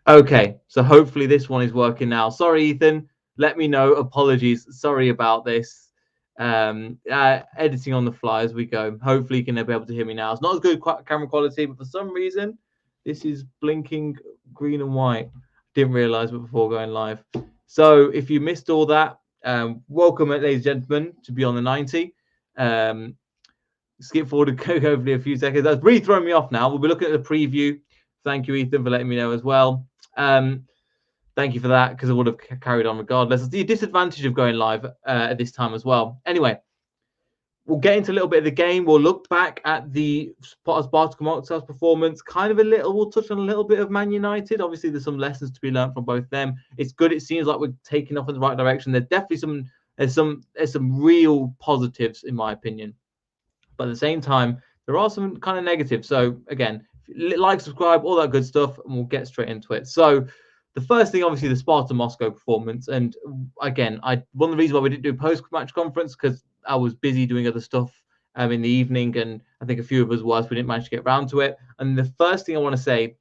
Okay, so hopefully this one is working now. Sorry, Ethan. Let me know. Apologies. Sorry about this. Editing on the fly as we go. Hopefully you can be able to hear me now. It's not as good camera quality, but for some reason, this is blinking green and white. Didn't realize it before going live. So if you missed all that, welcome, ladies and gentlemen, to Beyond the 90. Skip forward hopefully a few seconds. That's really throwing me off now. We'll be looking at the preview. Thank you, Ethan, for letting me know as well. Thank you for that, because I would have carried on regardless. It's the disadvantage of going live at this time as well. Anyway, we'll get into a little bit of the game. We'll look back at the Spartak Moscow's performance. We'll touch on a little bit of Man United. Obviously, there's some lessons to be learned from both them. It's good. It seems like we're taking off in the right direction. There's definitely some real positives, in my opinion. But at the same time, there are some kind of negatives. So again, like, subscribe, all that good stuff, and we'll get straight into it. So the first thing, obviously, the Sparta Moscow performance. And again, one of the reasons why we didn't do a post-match conference, because I was busy doing other stuff in the evening, and I think a few of us was. We didn't manage to get around to it. And the first thing I want to say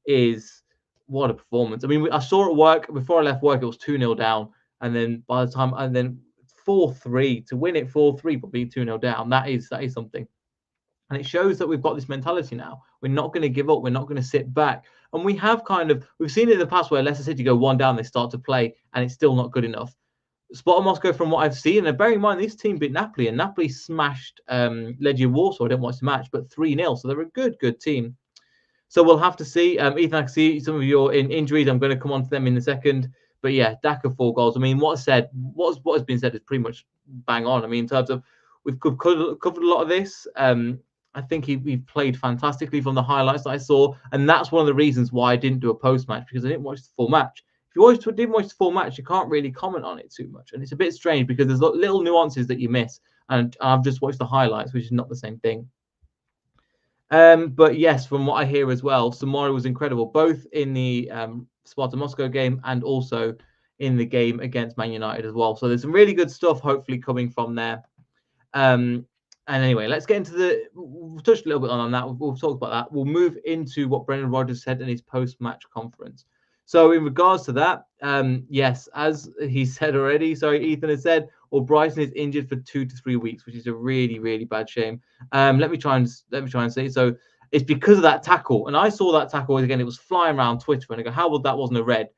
is, what a performance. I mean, I saw it work. Before I left work, it was 2-0 down. And then by the time, and then 4-3 to win it 4-3, but being 2-0 down, that is something. And it shows that we've got this mentality now. We're not going to give up. We're not going to sit back. And we've seen it in the past where Leicester City go 1 down, they start to play, and it's still not good enough. Sparta Moscow, from what I've seen, and bearing in mind this team beat Napoli, and Napoli smashed Legia Warsaw. I didn't watch the match, but 3-0. So they're a good team. So we'll have to see. Ethan, I can see some of you are in injuries. I'm going to come on to them in a second. But yeah, Daka 4 goals. I mean, what has been said is pretty much bang on. I mean, in terms of, we've covered a lot of this. I think he played fantastically from the highlights that I saw, and that's one of the reasons why I didn't do a post match, because I didn't watch the full match. If you didn't watch the full match, you can't really comment on it too much, and it's a bit strange because there's little nuances that you miss, and I've just watched the highlights, which is not the same thing. But yes, from what I hear as well, Samora was incredible, both in the Sparta Moscow game and also in the game against Man United as well. So there's some really good stuff hopefully coming from there. And anyway, let's get into we've touched a little bit on that. We'll talk about that. We'll move into what Brendan Rodgers said in his post-match conference. So in regards to that, yes, as he said already, Ethan has said, Brighton is injured for 2 to 3 weeks, which is a really, really bad shame. Let me try and say. So it's because of that tackle. And I saw that tackle again, it was flying around Twitter, and I go, how that wasn't a red?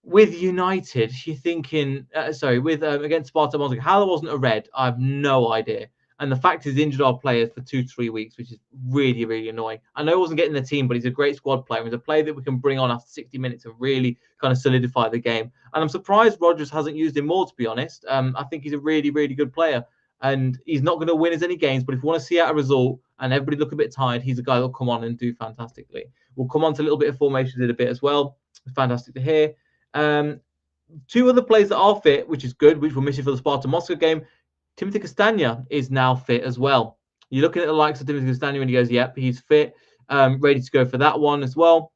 With United, you're thinking, against Sparta Moscow, how that wasn't a red, I have no idea. And the fact he's injured our players for 2 to 3 weeks, which is really, really annoying. I know he wasn't getting the team, but he's a great squad player. He's a player that we can bring on after 60 minutes and really kind of solidify the game. And I'm surprised Rodgers hasn't used him more, to be honest. I think he's a really, really good player. And he's not going to win us any games, but if we want to see out a result and everybody look a bit tired, he's a guy that'll come on and do fantastically. We'll come on to a little bit of formations in a bit as well. It's fantastic to hear. 2 other players that are fit, which is good, which we're missing for the Sparta Moscow game. Timothy Castagna is now fit as well. You're looking at the likes of Timothy Castagna and he goes, yep, he's fit, ready to go for that one as well.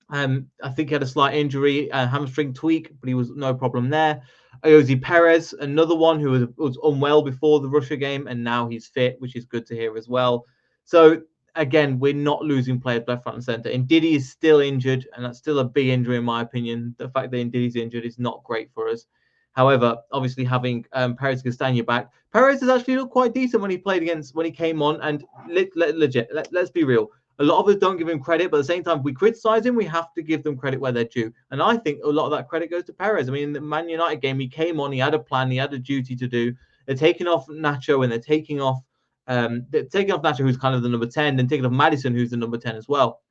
I think he had a slight injury, hamstring tweak, but he was no problem there. Jose Perez, another one who was unwell before the Russia game, and now he's fit, which is good to hear as well. So again, we're not losing players left, front, and centre. Ndidi is still injured, and that's still a big injury in my opinion. The fact that Ndidi's injured is not great for us. However, obviously having Perez and Castagna back, Perez has actually looked quite decent when he came on. And let's be real. A lot of us don't give him credit, but at the same time, if we criticize him, we have to give them credit where they're due. And I think a lot of that credit goes to Perez. I mean, in the Man United game, he came on, he had a plan, he had a duty to do. They're taking off Nacho, and they're taking off Nacho, who's kind of the number 10, and taking off Maddison, who's the number 10 as well.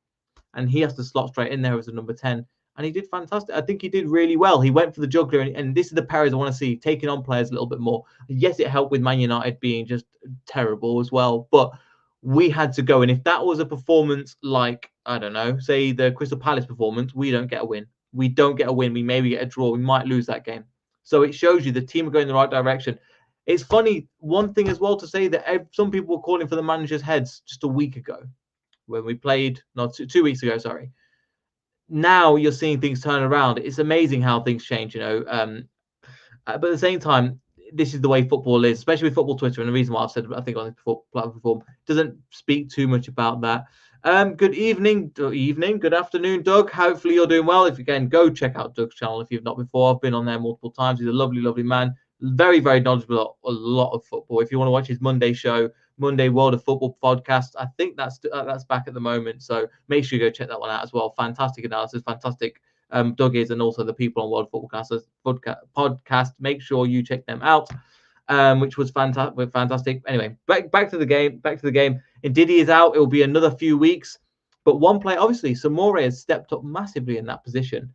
And he has to slot straight in there as the number 10. And he did fantastic. I think he did really well. He went for the juggler, and this is the Perez I want to see, taking on players a little bit more. Yes, it helped with Man United being just terrible as well, but we had to go. And if that was a performance like, I don't know, say the Crystal Palace performance, we don't get a win. We don't get a win. We maybe get a draw. We might lose that game. So it shows you the team are going in the right direction. It's funny, one thing as well to say that some people were calling for the manager's heads just a week ago when we played, not 2 weeks ago, sorry. Now you're seeing things turn around. It's amazing how things change, but at the same time, this is the way football is, especially with football Twitter. And the reason why I've said, I think on this platform, doesn't speak too much about that. Good evening, good afternoon, Doug. Hopefully you're doing well. If you can, go check out Doug's channel if you've not before. I've been on there multiple times. He's a lovely, lovely man. Very, very knowledgeable, a lot of football. If you want to watch his Monday show, Monday World of Football podcast, I think that's back at the moment. So make sure you go check that one out as well. Fantastic analysis, fantastic Doug is, and also the people on World Football podcast. Make sure you check them out. Which was fantastic. Anyway, back to the game. Ndidi is out. It will be another few weeks. But one player, obviously, Samore has stepped up massively in that position,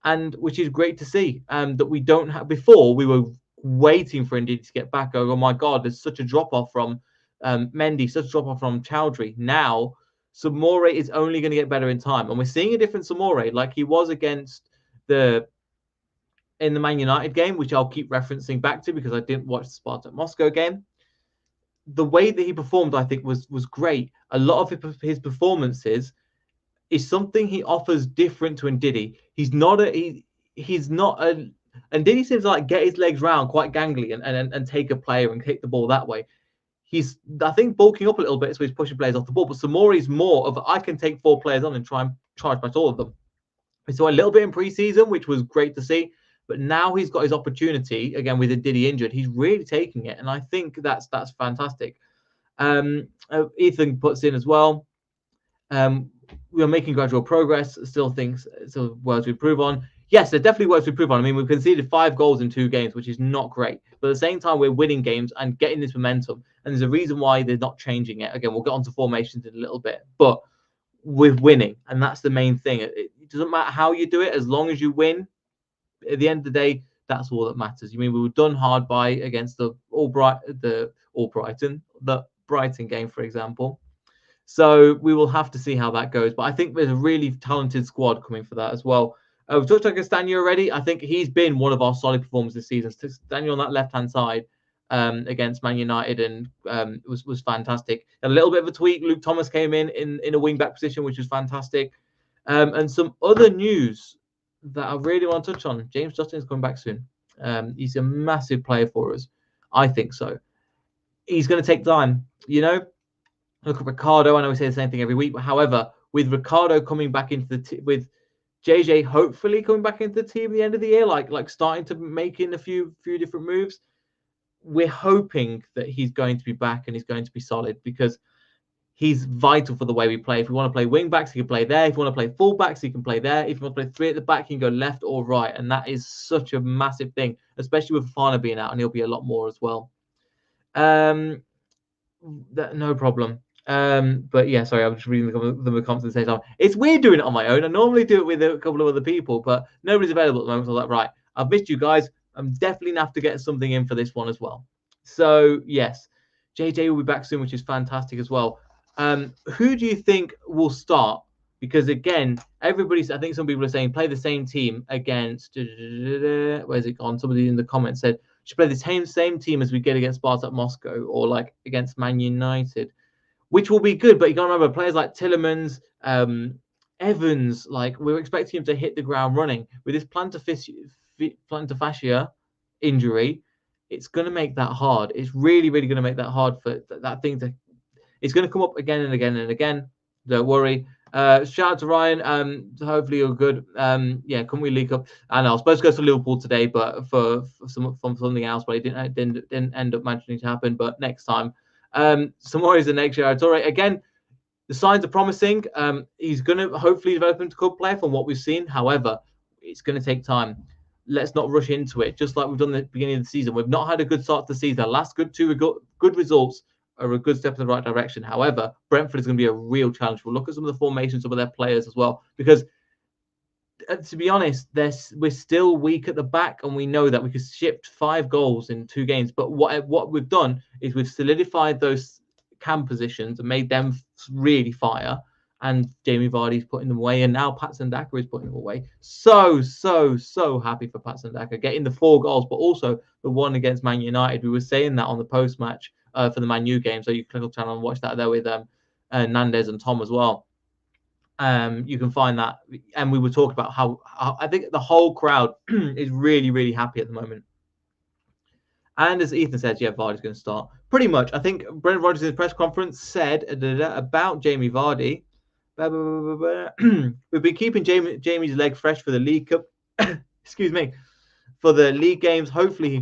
and which is great to see. That we don't have. Before, we were waiting for Ndidi to get back. Oh my God, there's such a drop off from Mendy, such a drop off from Chowdhury. Now, Samore is only going to get better in time, and we're seeing a different Samore, like he was against in the Man United game, which I'll keep referencing back to because I didn't watch the Spartak Moscow game. The way that he performed, I think, was great. A lot of his performances is something he offers different to Ndidi. He's not a Ndidi seems to like get his legs round quite gangly and take a player and kick the ball that way. He's, I think, bulking up a little bit, so he's pushing players off the ball. But Samore's more of, I can take 4 players on and try and charge past all of them. We saw a little bit in pre-season, which was great to see. But now he's got his opportunity again with Ndidi injured. He's really taking it, and I think that's fantastic. Ethan puts in as well. We are making gradual progress. Still words to improve on. Yes, there definitely works to improve on. I mean, we've conceded 5 goals in 2 games, which is not great. But at the same time, we're winning games and getting this momentum. And there's a reason why they're not changing it. Again, we'll get onto formations in a little bit, but we're winning, and that's the main thing. It doesn't matter how you do it, as long as you win. At the end of the day, that's all that matters. You mean we were done hard by against the Brighton game, for example. So we will have to see how that goes. But I think there's a really talented squad coming for that as well. We've talked about Castagna already. I think he's been one of our solid performers this season. Castagna on that left-hand side against Man United and was fantastic. A little bit of a tweak. Luke Thomas came in a wing-back position, which was fantastic. And some other news that I really want to touch on. James Justin is coming back soon. He's a massive player for us. I think so. He's going to take time. You know, look at Ricardo. I know we say the same thing every week, but however, with Ricardo coming back into the with JJ hopefully coming back into the team at the end of the year, like starting to make in a few different moves, we're hoping that he's going to be back and he's going to be solid because he's vital for the way we play. If we want to play wing backs, he can play there. If you want to play full backs, he can play there. If you want to play 3 at the back, he can go left or right. And that is such a massive thing, especially with Fafana being out, and he'll be a lot more as well. No problem. But yeah, sorry, I'm just reading the comments at the same time. It's weird doing it on my own. I normally do it with a couple of other people, but nobody's available at the moment. So I'm like, right, I've missed you guys. I'm definitely going to have to get something in for this one as well. So yes, JJ will be back soon, which is fantastic as well. Who do you think will start? Because again, I think some people are saying play the same team against. Where's it gone? Somebody in the comments said should play the same team as we get against Spartak Moscow or like against Man United, which will be good. But you got to remember players like Tillemans, Evans. Like we're expecting him to hit the ground running with this plantar fascia injury. It's going to make that hard. It's really, really going to make that hard for that thing to. It's going to come up again and again and again. Don't worry. Shout out to Ryan. Hopefully you're good. Yeah, can we leak up? I know I was supposed to go to Liverpool today, but for something else, but it didn't end up managing to happen. But next time, Samora is the next year. It's all right. Again, the signs are promising. He's going to hopefully develop into a good player from what we've seen. However, it's going to take time. Let's not rush into it. Just like we've done at the beginning of the season, we've not had a good start to the season. The last good results are a good step in the right direction. However, Brentford is going to be a real challenge. We'll look at some of the formations, some of their players as well, because to be honest, we're still weak at the back, and we know that we could shift 5 goals in 2 games. But what we've done is we've solidified those cam positions and made them really fire. And Jamie Vardy's putting them away, and now Patson Daka is putting them away. So happy for Patson Daka getting the 4 goals, but also the one against Man United. We were saying that on the post-match for the Man U game, so you can click on the channel and watch that there with Nandez and Tom as well. You can find that, and we were talking about how I think the whole crowd is really, really happy at the moment. And as Ethan says, yeah, Vardy's going to start. Pretty much, I think Brendan Rodgers in his press conference said about Jamie Vardy. We've been keeping Jamie's leg fresh for the League Cup. Excuse me. For the league games, hopefully he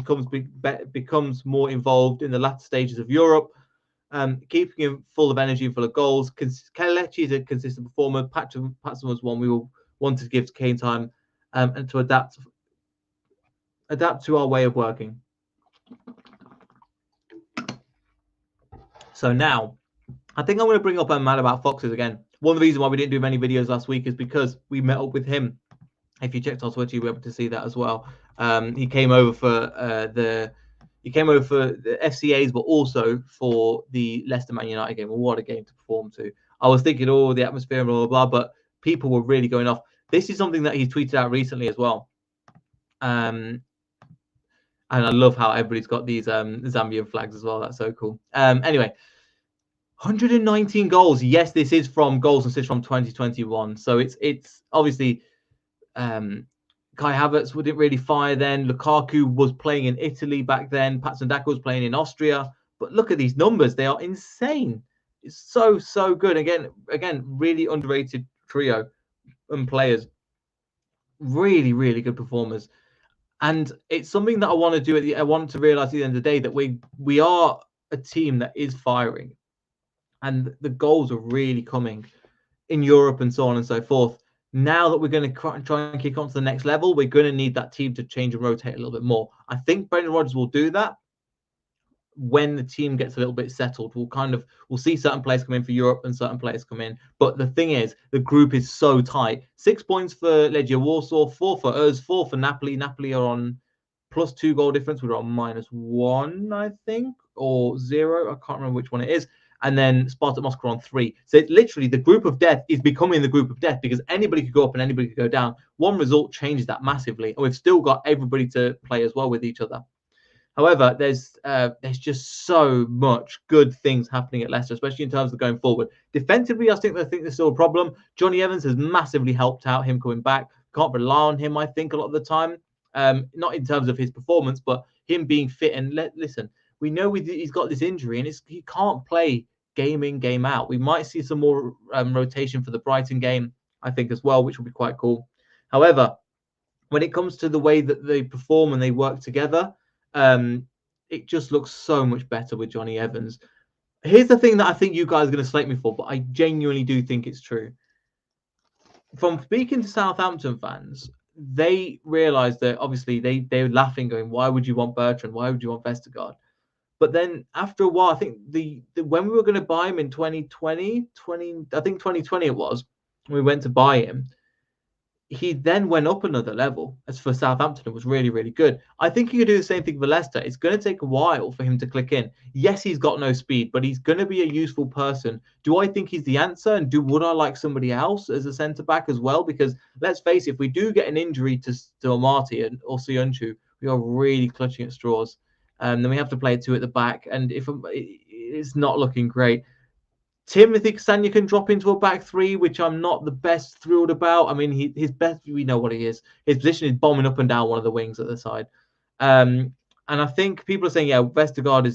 becomes more involved in the latter stages of Europe, keeping him full of energy and full of goals. Kelechi is a consistent performer. Patson was one we wanted to give to Kane time and to adapt to our way of working. So now, I think I'm going to bring up Mad About Foxes again. One of the reasons why we didn't do many videos last week is because we met up with him. If you checked on Twitter, you'll be able to see that as well. He came over for the FCAs, but also for the Leicester Man United game. Well, what a game to perform to! I was thinking, oh, the atmosphere and blah blah blah, but people were really going off. This is something that he tweeted out recently as well. And I love how everybody's got these Zambian flags as well. That's so cool. Anyway, 119 goals. Yes, this is from goals and assists from 2021. So it's obviously. Kai Havertz didn't really fire then. Lukaku was playing in Italy back then. Patson Daka was playing in Austria. But look at these numbers. They are insane. It's so good. Again, really underrated trio and players. Really, really good performers. And it's something that I want to do. I want to realize at the end of the day that we are a team that is firing. And the goals are really coming in Europe and so on and so forth. Now that we're going to try and kick on to the next level, we're going to need that team to change and rotate a little bit more. I think Brendan Rodgers will do that when the team gets a little bit settled. We'll see certain players come in for Europe and certain players come in. But the thing is, the group is so tight. 6 points for Legia Warsaw, 4 for us, 4 for Napoli. Napoli are on +2 goal difference. We're on -1, I think, or 0. I can't remember which one it is. And then Spartak Moscow on 3. So it's literally the group of death is becoming the group of death because anybody could go up and anybody could go down. One result changes that massively. And we've still got everybody to play as well with each other. However, there's just so much good things happening at Leicester, especially in terms of going forward. Defensively, I think there's still a problem. Johnny Evans has massively helped out him coming back. Can't rely on him, I think, a lot of the time. Not in terms of his performance, but him being fit. And listen, we know he's got this injury and he can't play game in, game out. We might see some more rotation for the Brighton game, I think, as well, which will be quite cool. However, when it comes to the way that they perform and they work together, it just looks so much better with Johnny Evans. Here's the thing that I think you guys are going to slate me for, but I genuinely do think it's true. From speaking to Southampton fans, they realised that obviously they were laughing, going, "Why would you want Bertrand? Why would you want Vestergaard?" But then after a while, I think when we were going to buy him in 2020 it was, we went to buy him. He then went up another level. As for Southampton, it was really, really good. I think he could do the same thing for Leicester. It's going to take a while for him to click in. Yes, he's got no speed, but he's going to be a useful person. Do I think he's the answer? And would I like somebody else as a centre-back as well? Because let's face it, if we do get an injury to Amati or Sionchu, we are really clutching at straws. Then we have to play 2 at the back. And if it's not looking great. Timothy Castagne can drop into a back 3, which I'm not the best thrilled about. I mean, his best, we know what he is. His position is bombing up and down one of the wings at the side. And I think people are saying, yeah, Vestergaard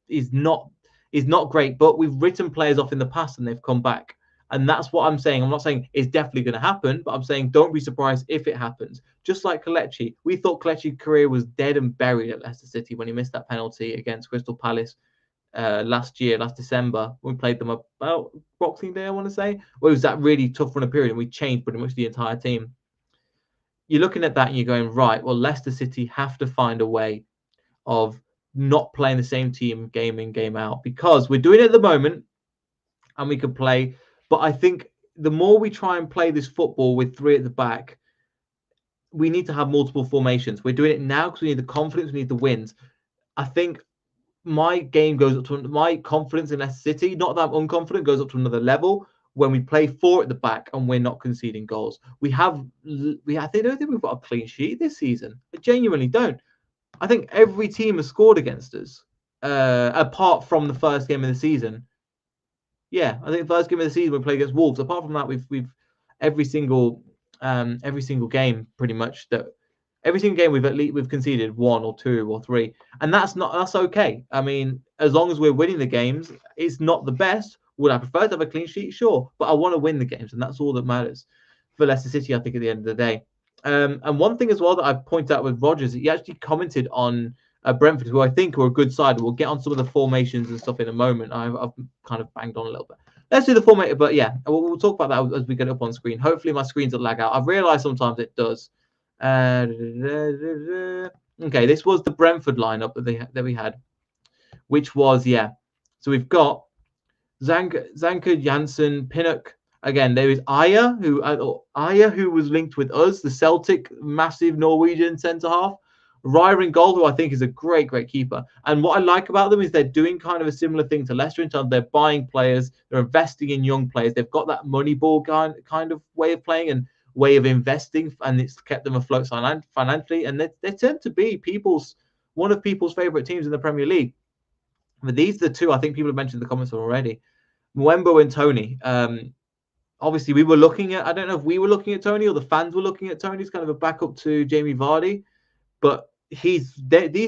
is not great, but we've written players off in the past and they've come back. And that's what I'm saying. I'm not saying it's definitely going to happen, but I'm saying don't be surprised if it happens. Just like Kelechi, we thought Kelechi's career was dead and buried at Leicester City when he missed that penalty against Crystal Palace. Last December, when we played them about Boxing Day, I want to say. Well, it was that really tough run of period and we changed pretty much the entire team. You're looking at that and you're going, right, well, Leicester City have to find a way of not playing the same team game in, game out, because we're doing it at the moment and we can play. But I think the more we try and play this football with 3 at the back, we need to have multiple formations. We're doing it now because we need the confidence, we need the wins. I think my game goes up to my confidence in Leicester City, not that I'm unconfident, goes up to another level when we play 4 at the back and we're not conceding goals. I don't think we've got a clean sheet this season. I genuinely don't. I think every team has scored against us, apart from the first game of the season. Yeah, I think the first game of the season we played against Wolves. Apart from that, we've every single game pretty much that. Every single game we've conceded 1 or 2 or 3, and that's okay. I mean, as long as we're winning the games, it's not the best. Would I prefer to have a clean sheet? Sure, but I want to win the games, and that's all that matters for Leicester City, I think, at the end of the day. And one thing as well that I pointed out with Rodgers, he actually commented on Brentford, who I think are a good side. We'll get on some of the formations and stuff in a moment. I've kind of banged on a little bit. Let's do the formation, but yeah, we'll talk about that as we get up on screen. Hopefully my screens will lag out. I've realised sometimes it does. Okay, this was the Brentford lineup that we had, which was, yeah. So we've got Zanka, Janssen, Pinnock. Again, there is Aya, who was linked with us, the Celtic massive Norwegian centre half. Raya in goal, who I think is a great keeper. And what I like about them is they're doing kind of a similar thing to Leicester in terms of they're buying players, they're investing in young players. They've got that money ball kind of way of playing and way of investing, and it's kept them afloat financially. And they tend to be one of people's favourite teams in the Premier League. But these are the two I think people have mentioned in the comments already. Mwembo and Tony. Obviously, we were looking at, I don't know if we were looking at Tony or the fans were looking at Tony. He's kind of a backup to Jamie Vardy. But these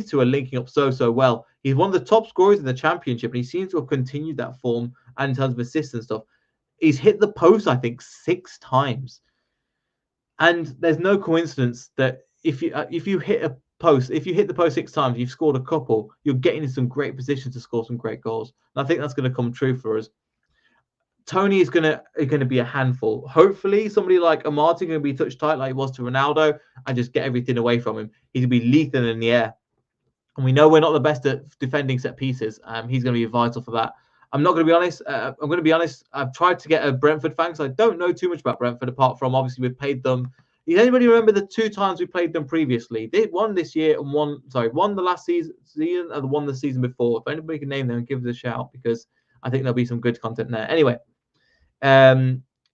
two are linking up so well. He's one of the top scorers in the Championship, and he seems to have continued that form and in terms of assists and stuff. He's hit the post, I think, 6 times. And there's no coincidence that if you hit the post 6 times, you've scored a couple, you're getting in some great positions to score some great goals. And I think that's going to come true for us. Tony is going to be a handful. Hopefully, somebody like Amati is going to be touch tight like he was to Ronaldo and just get everything away from him. He's going to be lethal in the air. And we know we're not the best at defending set pieces. He's going to be vital for that. I'm not going to be honest. I'm going to be honest. I've tried to get a Brentford fan because I don't know too much about Brentford apart from obviously we've played them. Does anybody remember the 2 times we played them previously? One this year and one the last season and one the season before. If anybody can name them, give us a shout because I think there'll be some good content there. Anyway.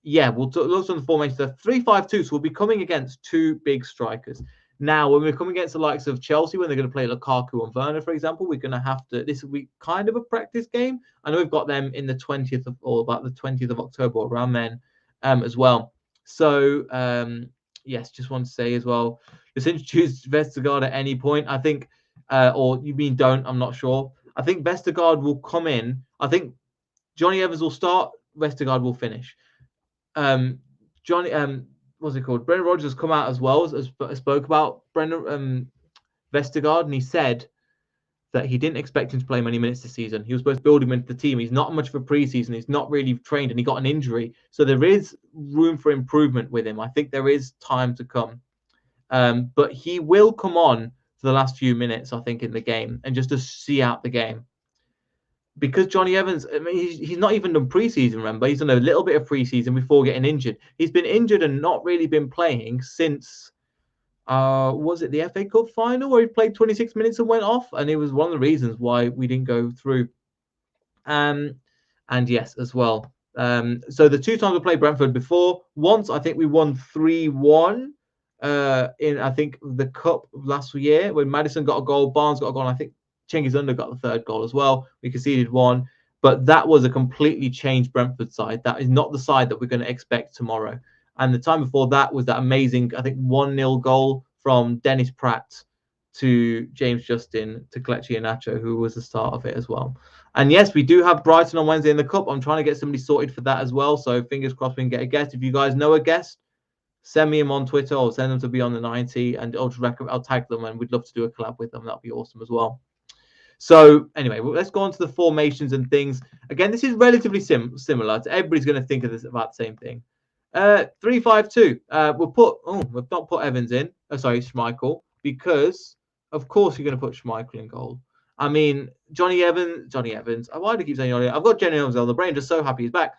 Yeah, we'll look on the formation. The 3-5-2, so we'll be coming against 2 big strikers. Now, when we're coming against the likes of Chelsea, when they're going to play Lukaku and Werner, for example, we're going to have to. This will be kind of a practice game. I know we've got them in the 20th about the 20th of October, around then, as well. So, yes, just want to say as well, just introduce Vestergaard at any point. I think, or you mean don't? I'm not sure. I think Vestergaard will come in. I think Johnny Evans will start. Vestergaard will finish. What's it called? Brendan Rodgers come out as well as spoke about Vestergaard, and he said that he didn't expect him to play many minutes this season. He was supposed to build him into the team. He's not much of a preseason. He's not really trained, and he got an injury. So there is room for improvement with him. I think there is time to come. But he will come on for the last few minutes, I think, in the game, and just to see out the game. Because Johnny Evans, I mean, he's not even done preseason, remember? He's done a little bit of preseason before getting injured. He's been injured and not really been playing since, was it the FA Cup final where he played 26 minutes and went off? And it was one of the reasons why we didn't go through. And yes, as well. So the 2 times we played Brentford before, once I think we won 3-1 in, I think, the Cup last year when Maddison got a goal, Barnes got a goal, and I think Cengiz Under got the 3rd goal as well. We conceded 1, but that was a completely changed Brentford side. That is not the side that we're going to expect tomorrow. And the time before that was that amazing, I think, 1-0 goal from Dennis Pratt to James Justin to Kelechi Iheanacho, who was the start of it as well. And yes, we do have Brighton on Wednesday in the Cup. I'm trying to get somebody sorted for that as well. So fingers crossed we can get a guest. If you guys know a guest, send me him on Twitter or send them to Beyond the 90 and I'll tag them and we'd love to do a collab with them. That'd be awesome as well. So anyway, let's go on to the formations and things. Again, this is relatively similar. Everybody's going to think of this about the same thing. 3-5-2. We've not put Evans in. Schmeichel, because of course you're going to put Schmeichel in goal. I mean, Johnny Evans. Why do I keep saying Johnny? I've got Johnny Evans on the brain. Just so happy he's back.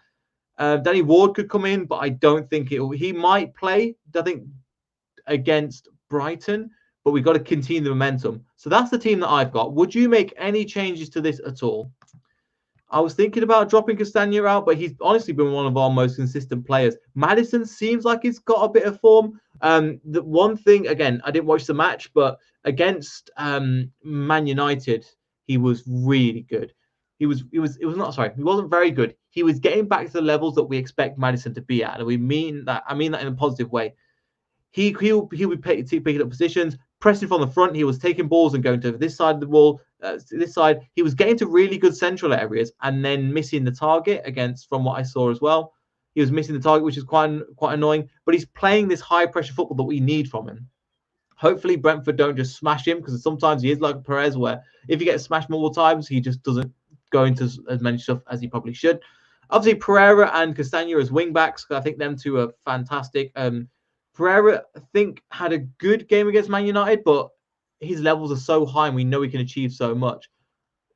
Danny Ward could come in, but I don't think he might play. I think against Brighton. But we've got to continue the momentum. So that's the team that I've got. Would you make any changes to this at all? I was thinking about dropping Castagna out, but he's honestly been one of our most consistent players. Maddison seems like he's got a bit of form. The one thing, again, I didn't watch the match, but against Man United, he was really good. He wasn't very good. He was getting back to the levels that we expect Maddison to be at. And I mean that in a positive way. He'll be picking up positions, pressing from the front. He was taking balls and going to this side of the wall, this side, he was getting to really good central areas and then missing the target against, from what I saw as well. He was missing the target, which is quite annoying. But he's playing this high pressure football that we need from him. Hopefully Brentford don't just smash him, because sometimes he is like Perez, where if he gets smashed multiple times, he just doesn't go into as many stuff as he probably should. Obviously, Pereira and Castagna as wing backs. I think them two are fantastic. Pereira, I think, had a good game against Man United, but his levels are so high and we know he can achieve so much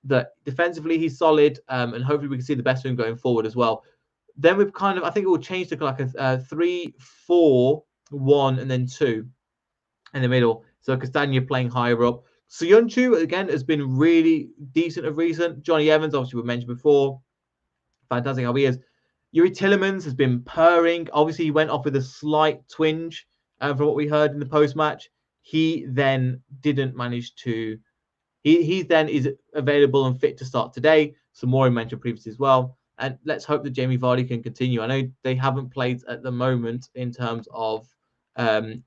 that defensively he's solid, and hopefully we can see the best of him going forward as well. Then we've kind of, I think it will change to like a 3-4-1 and then 2 in the middle. So Castagna playing higher up. Soyuncu, again, has been really decent of recent. Johnny Evans, obviously we mentioned before. Fantastic how he is. Yuri Tillemans has been purring. Obviously, he went off with a slight twinge from what we heard in the post-match. He then didn't manage to... He then is available and fit to start today. Some more mentioned previously as well. And let's hope that Jamie Vardy can continue. I know they haven't played at the moment in terms of the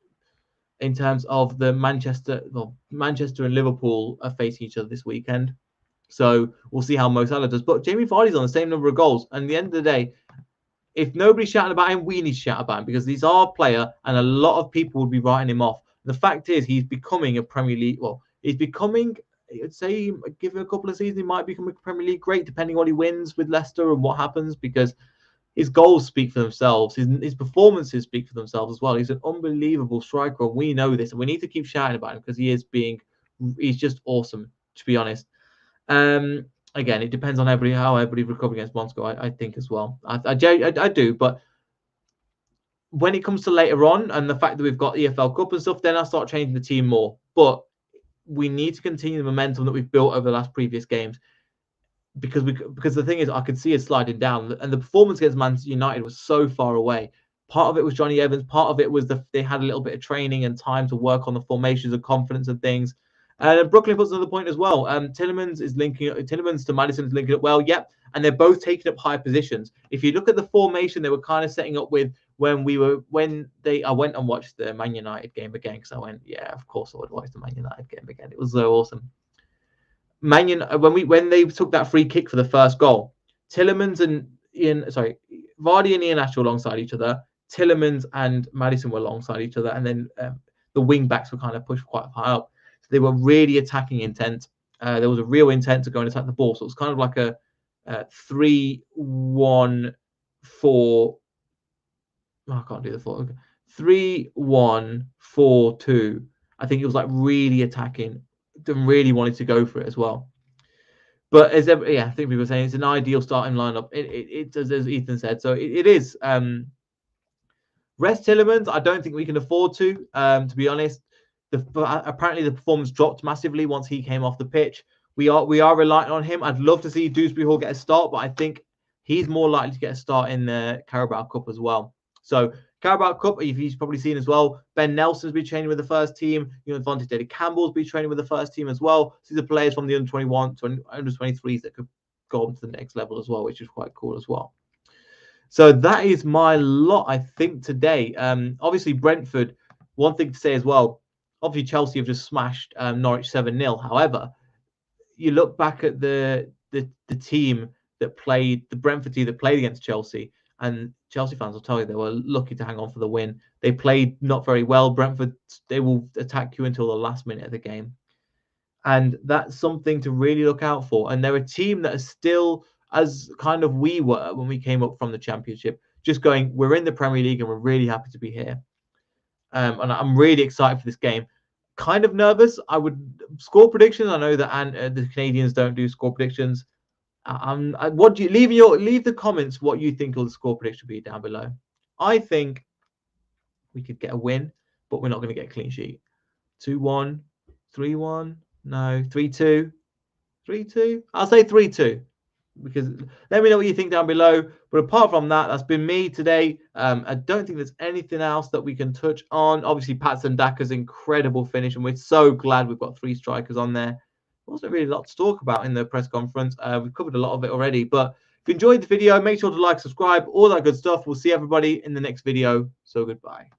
Manchester and Liverpool are facing each other this weekend. So we'll see how Mo Salah does. But Jamie Vardy's on the same number of goals. And at the end of the day, if nobody's shouting about him, we need to shout about him, because he's our player and a lot of people would be writing him off. The fact is, he's becoming a Premier League... Well, he's becoming... I'd say give him a couple of seasons, he might become a Premier League great, depending on what he wins with Leicester and what happens, because his goals speak for themselves. His performances speak for themselves as well. He's an unbelievable striker, and we know this, and we need to keep shouting about him because he's just awesome, to be honest. Again, it depends on how everybody recovers against Moscow, I think as well. I do, but when it comes to later on and the fact that we've got EFL Cup and stuff, then I'll start changing the team more. But we need to continue the momentum that we've built over the last previous games, because the thing is, I could see it sliding down, and the performance against Man United was so far away. Part of it was Johnny Evans, part of it was they had a little bit of training and time to work on the formations and confidence and things. And Brooklyn puts another point as well. Tillemans to Maddison is linking up well, yep, and they're both taking up high positions. If you look at the formation they were kind of setting up with I went and watched the Man United game again, because I went, yeah, of course I would watch the Man United game again. It was so awesome. When they took that free kick for the first goal, Tillemans and Vardy and Ian Ash were alongside each other. Tillemans and Maddison were alongside each other, and then the wing backs were kind of pushed quite high up. So they were really attacking intent. There was a real intent to go and attack the ball. So it was kind of like a 3-1-4. I can't do the 4. 3-1-4-2. I think it was like really attacking and really wanted to go for it as well. But I think people were saying it's an ideal starting lineup. It as Ethan said. So it is. Rest Tillemans, I don't think we can afford to be honest. Apparently the performance dropped massively once he came off the pitch. We are reliant on him. I'd love to see Dewsbury Hall get a start, but I think he's more likely to get a start in the Carabao Cup as well. So Carabao Cup, you've probably seen as well, Ben Nelson's been training with the first team. Vontae Daly Campbell's been training with the first team as well. So these are players from the under-21 to under-23s that could go on to the next level as well, which is quite cool as well. So that is my lot, I think, today. Obviously, Brentford, one thing to say as well, obviously Chelsea have just smashed Norwich 7-0. However, you look back at the team that played, the Brentford team that played against Chelsea, and Chelsea fans will tell you they were lucky to hang on for the win. They played not very well. Brentford, they will attack you until the last minute of the game. And that's something to really look out for. And they're a team that is still, as kind of we were when we came up from the Championship, just going, we're in the Premier League and we're really happy to be here. And I'm really excited for this game. Kind of nervous. I would score predictions. I know that the Canadians don't do score predictions. What do you leave the comments what you think the score prediction will be down below. I think we could get a win, but we're not going to get a clean sheet. 2-1, 3-1, no, 3-2, 3-2. I'll say 3-2. Because let me know what you think down below. But apart from that, that's been me today. I don't think there's anything else that we can touch on. Obviously, Patson Daka's incredible finish, and we're so glad we've got 3 strikers on there. There wasn't really a lot to talk about in the press conference. We've covered a lot of it already. But if you enjoyed the video, make sure to like, subscribe, all that good stuff. We'll see everybody in the next video. So goodbye.